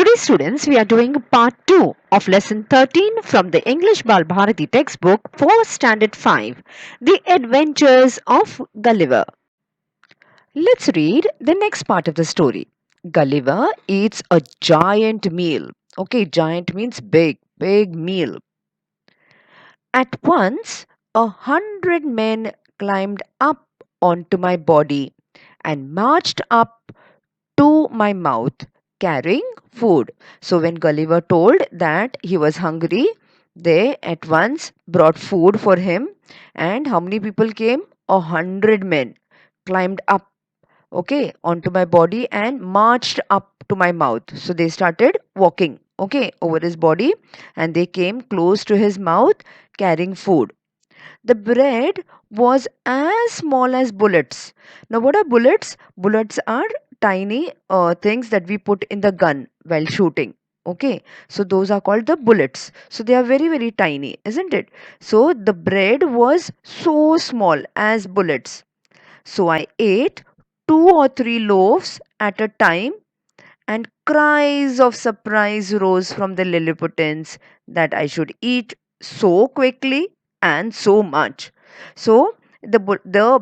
Today, students, we are doing part 2 of lesson 13 from the English Bal Bharati textbook for Standard 5, The Adventures of Gulliver. Let's read the next part of the story. Gulliver eats a giant meal. Okay, giant means big, big meal. At once, 100 men climbed up onto my body and marched up to my mouth carrying food. So when Gulliver told that he was hungry, they at once brought food for him. And how many people came? 100 men climbed up, okay, onto my body and marched up to my mouth. So they started walking, okay, over his body and they came close to his mouth carrying food. The bread was as small as bullets. Now, what are bullets? Bullets are tiny things that we put in the gun while shooting. Okay, so those are called the bullets. So they are very, very tiny, isn't it? So the bread was so small as bullets. So I ate 2 or 3 loaves at a time, and cries of surprise rose from the Lilliputans that I should eat so quickly and so much. So the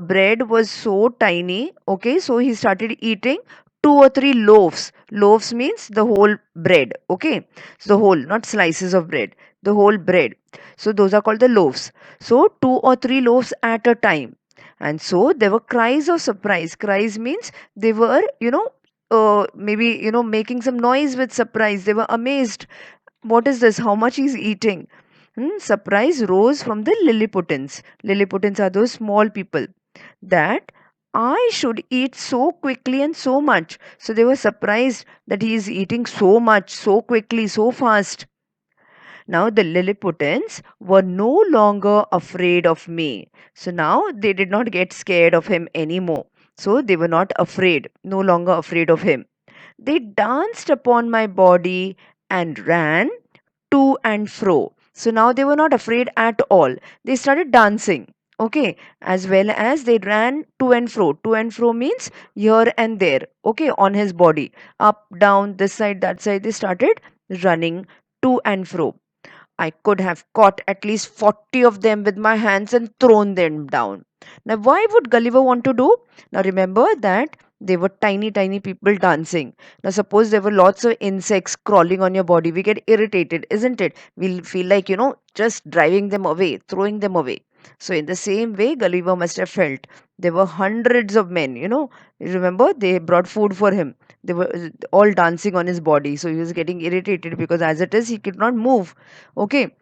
bread was so tiny, okay, so he started eating 2 or 3 loaves. Loaves means the whole bread, okay, so the whole, not slices of bread, the whole bread. So those are called the loaves. So 2 or 3 loaves at a time. And so there were cries of surprise. Cries means they were, maybe making some noise with surprise. They were amazed. What is this? How much he's eating? Surprise rose from the Lilliputans. Lilliputans are those small people that I should eat so quickly and so much. So they were surprised that he is eating so much, so quickly, so fast. Now the Lilliputans were no longer afraid of me. So now they did not get scared of him anymore. So they were not afraid, no longer afraid of him. They danced upon my body and ran to and fro. So now they were not afraid at all. They started dancing. Okay, as well as they ran to and fro. To and fro means here and there. Okay, on his body. Up, down, this side, that side. They started running to and fro. I could have caught at least 40 of them with my hands and thrown them down. Now, why would Gulliver want to do? Now, remember that they were tiny, tiny people dancing. Now, suppose there were lots of insects crawling on your body. We get irritated, isn't it? We'll feel like, just driving them away, throwing them away. So, in the same way, Gulliver must have felt. There were hundreds of men, Remember, they brought food for him. They were all dancing on his body. So, he was getting irritated because, as it is, he could not move. Okay,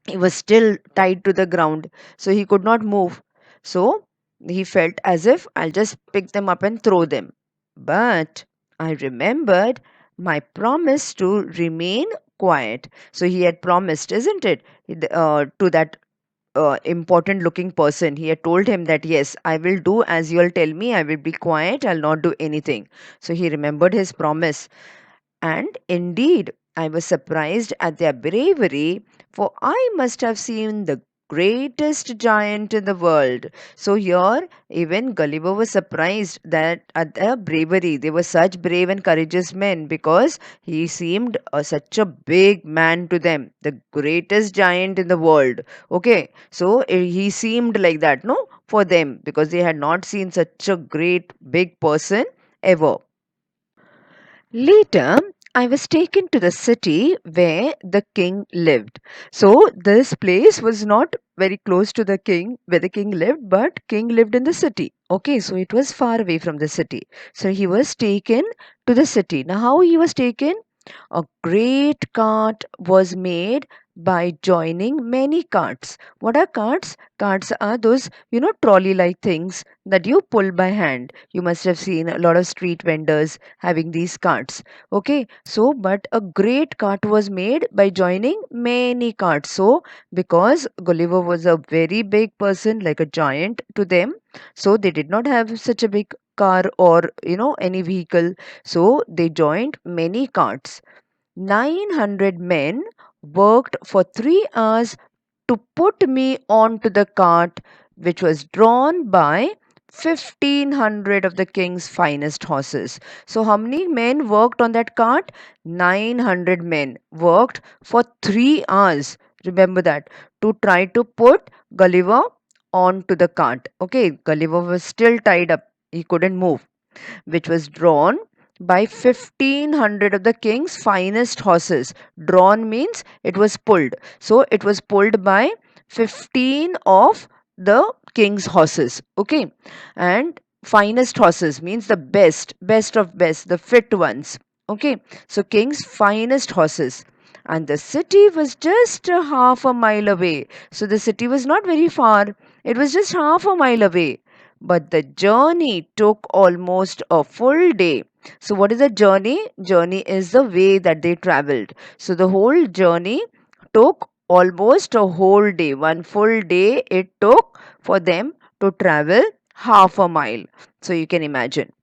he was still tied to the ground, so he could not move. So he felt as if I'll just pick them up and throw them. But I remembered my promise to remain quiet. So he had promised, isn't it, to that important looking person. He had told him that, yes, I will do as you'll tell me, I will be quiet, I'll not do anything. So he remembered his promise. And indeed, I was surprised at their bravery, for I must have seen the greatest giant in the world. So here, even Gulliver was surprised that at their bravery. They were such brave and courageous men because he seemed such a big man to them, the greatest giant in the world. Okay, so he seemed like that, no, for them because they had not seen such a great big person ever. Later, I was taken to the city where the king lived. So this place was not very close to the king where the king lived, but king lived in the city. Okay, so it was far away from the city. So he was taken to the city. Now, how he was taken? A great cart was made by joining many carts. What are carts? Carts are those, trolley like things that you pull by hand. You must have seen a lot of street vendors having these carts. Okay, so but a great cart was made by joining many carts. So, because Gulliver was a very big person, like a giant to them, so they did not have such a big car or any vehicle, so they joined many carts. 900 men worked for 3 hours to put me onto the cart, which was drawn by 1,500 of the king's finest horses. So, how many men worked on that cart? 900 men worked for 3 hours. Remember that, to try to put Gulliver onto the cart. Okay, Gulliver was still tied up, he couldn't move, which was drawn by 1,500 of the king's finest horses. Drawn means it was pulled. So it was pulled by 15 of the king's horses. Okay. And finest horses means the best, best of best, the fit ones. Okay. So king's finest horses. And the city was just a half a mile away. So the city was not very far. It was just half a mile away, but the journey took almost a full day. So, what is a journey? Journey is the way that they traveled. So, the whole journey took almost a whole day. One full day it took for them to travel half a mile. So, you can imagine.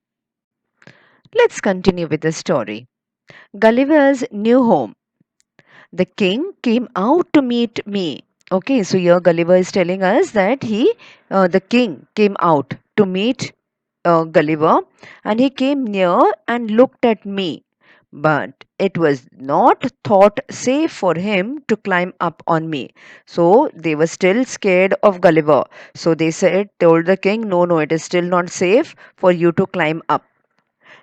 Let's continue with the story. Gulliver's new home. The king came out to meet me. Okay, so here Gulliver is telling us that the king came out to meet Gulliver, and he came near and looked at me. But it was not thought safe for him to climb up on me. So they were still scared of Gulliver. So they told the king, no, no, it is still not safe for you to climb up.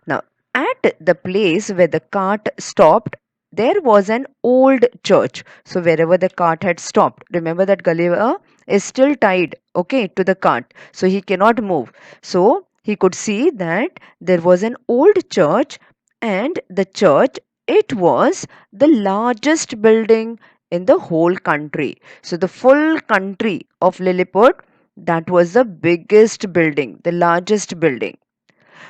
Now, at the place where the cart stopped, there was an old church. So, wherever the cart had stopped, remember that Gulliver is still tied, okay, to the cart. So, he cannot move. So, he could see that there was an old church, and the church, it was the largest building in the whole country. So, the full country of Lilliput, that was the biggest building, the largest building.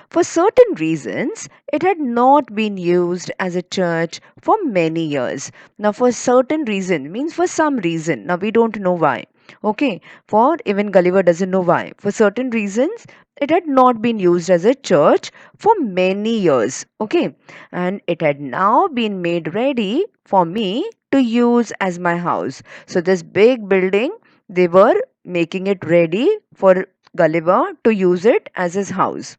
For certain reasons, it had not been used as a church for many years. Now, for certain reason means for some reason. Now, we don't know why. Okay, for even Gulliver doesn't know why. For certain reasons, it had not been used as a church for many years. Okay, and it had now been made ready for me to use as my house. So, this big building, they were making it ready for Gulliver to use it as his house.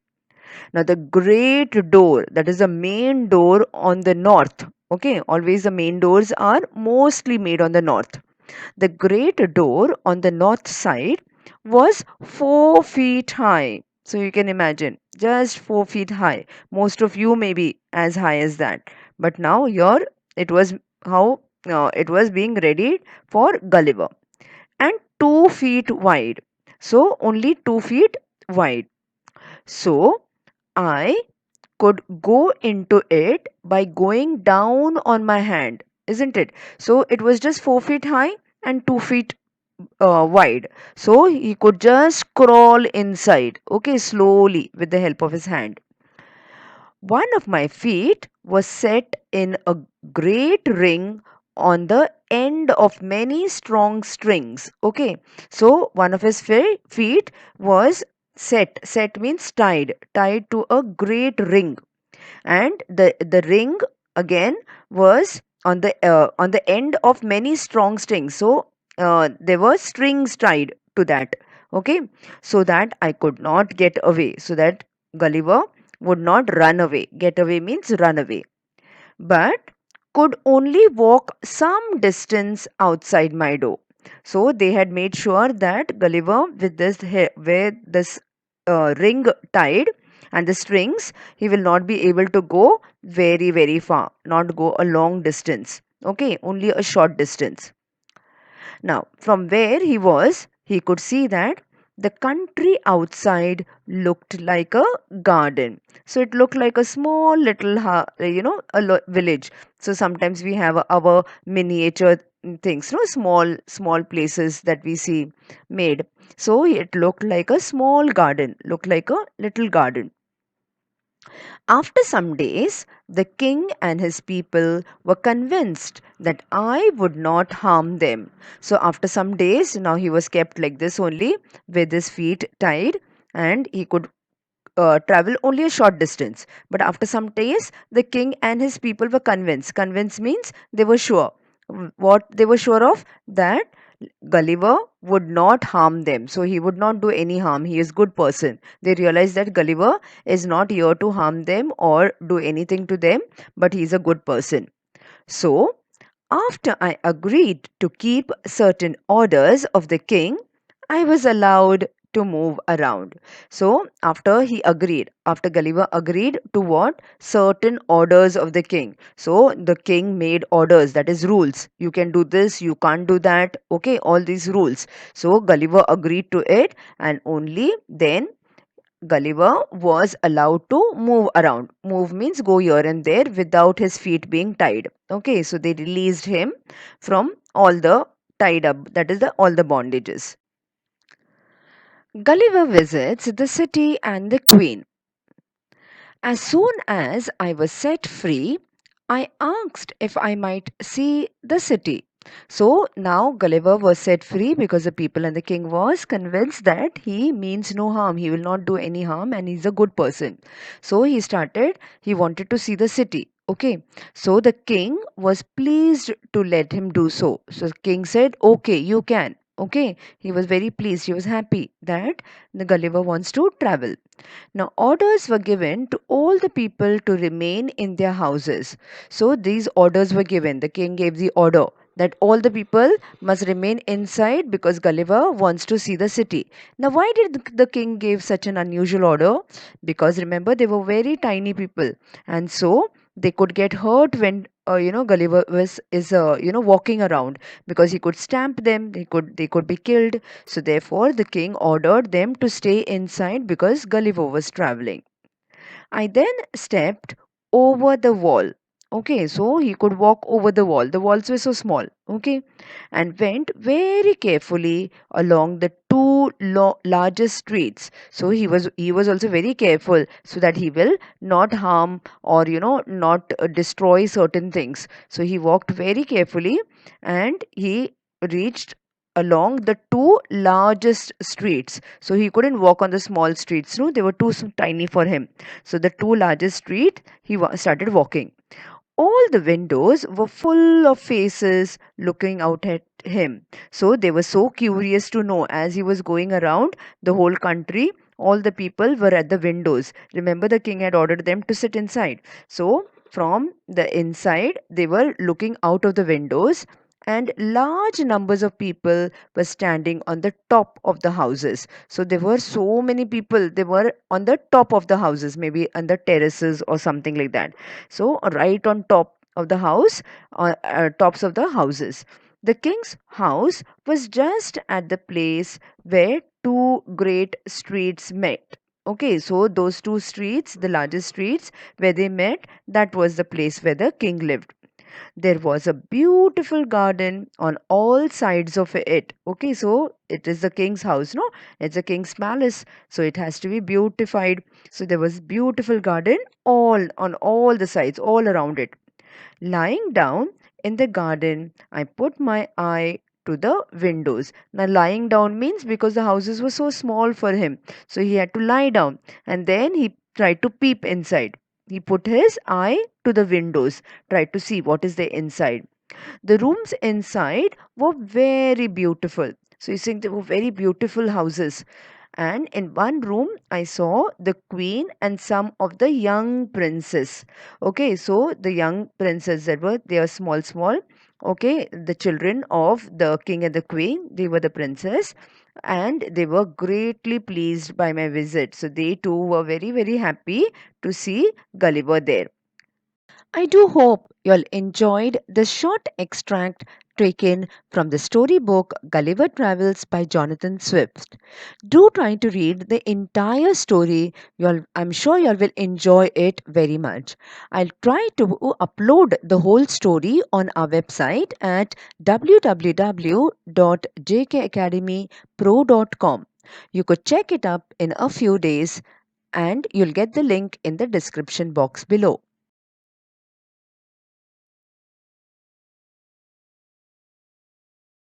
Now, the great door, that is the main door on the north. Okay, always the main doors are mostly made on the north. The great door on the north side was 4 feet high. So you can imagine, just 4 feet high. Most of you may be as high as that. But now here it was how it was being ready for Gulliver. And 2 feet wide. So only 2 feet wide. So I could go into it by going down on my hand, isn't it? So it was just 4 feet high and 2 feet wide. So he could just crawl inside, okay, slowly with the help of his hand. One of my feet was set in a great ring on the end of many strong strings. Okay, so one of his feet was set. Set means tied, tied to a great ring, and the ring again was on the end of many strong strings. So there were strings tied to that. Okay, so that I could not get away, so that Gulliver would not run away. Get away means run away, but could only walk some distance outside my door. So they had made sure that Gulliver, with where this ring tied and the strings, he will not be able to go very, very far, not go a long distance. Okay, only a short distance. Now, from where he was, he could see that the country outside looked like a garden. So it looked like a small little, village. So sometimes we have our miniature things, small places that we see made. So it looked like a small garden, looked like a little garden. After some days, the king and his people were convinced that I would not harm them. So, after some days, now he was kept like this only with his feet tied, and he could travel only a short distance. But after some days, the king and his people were convinced. Convinced means they were sure. What they were sure of? That Gulliver would not harm them. So he would not do any harm. He is good person. They realized that Gulliver is not here to harm them or do anything to them, but he is a good person. So after I agreed to keep certain orders of the king, I was allowed to move around. So, after Gulliver agreed to what? Certain orders of the king. So, the king made orders, that is, rules. You can do this, you can't do that. Okay, all these rules. So, Gulliver agreed to it, and only then Gulliver was allowed to move around. Move means go here and there without his feet being tied. Okay, so they released him from all the tied up, that is, the all the bondages. Gulliver visits the city and the queen. As soon as I was set free, I asked if I might see the city. So now Gulliver was set free because the people and the king was convinced that he means no harm. He will not do any harm and he's a good person. So he wanted to see the city. Okay. So the king was pleased to let him do so. So the king said, okay, you can. Okay. He was very pleased. He was happy that the Gulliver wants to travel. Now, orders were given to all the people to remain in their houses. So, these orders were given. The king gave the order that all the people must remain inside because Gulliver wants to see the city. Now, why did the king give such an unusual order? Because remember, they were very tiny people, and so they could get hurt when Gulliver was is walking around because he could stamp them. They could be killed. So therefore, the king ordered them to stay inside because Gulliver was traveling. I then stepped over the wall. Okay, so he could walk over the wall. The walls were so small. Okay, and went very carefully along the two largest streets. So he was also very careful so that he will not harm or not destroy certain things. So he walked very carefully and he reached along the two largest streets. So he couldn't walk on the small streets. No, they were too tiny for him. So the two largest street, he started walking. All the windows were full of faces looking out at him. So they were so curious to know as he was going around the whole country. All the people were at the windows. Remember, the king had ordered them to sit inside. So from the inside, they were looking out of the windows, and large numbers of people were standing on the top of the houses. So there were so many people, they were on the top of the houses, maybe on the terraces or something like that. So right on top of the house, tops of the houses. The king's house was just at the place where two great streets met. Okay, so those two streets, the largest streets where they met, that was the place where the king lived. There was a beautiful garden on all sides of it. Okay, so it is the king's house, no? It's a king's palace, so it has to be beautified. So there was beautiful garden all on all the sides, all around it. Lying down in the garden, I put my eye to the windows. Now, lying down means because the houses were so small for him, so he had to lie down and then he tried to peep inside. He put his eye to the windows, tried to see what is there inside. The rooms inside were very beautiful. So you think they were very beautiful houses. And in one room, I saw the queen and some of the young princes. Okay, so the young princes they are small, small. Okay, the children of the king and the queen, they were the princess, and they were greatly pleased by my visit. So they too were very, very happy to see Gulliver there. I do hope you all enjoyed this short extract taken from the storybook Gulliver Travels by Jonathan Swift. Do try to read the entire story. I'm sure you all will enjoy it very much. I'll try to upload the whole story on our website at www.jkacademypro.com. You could check it up in a few days and you'll get the link in the description box below.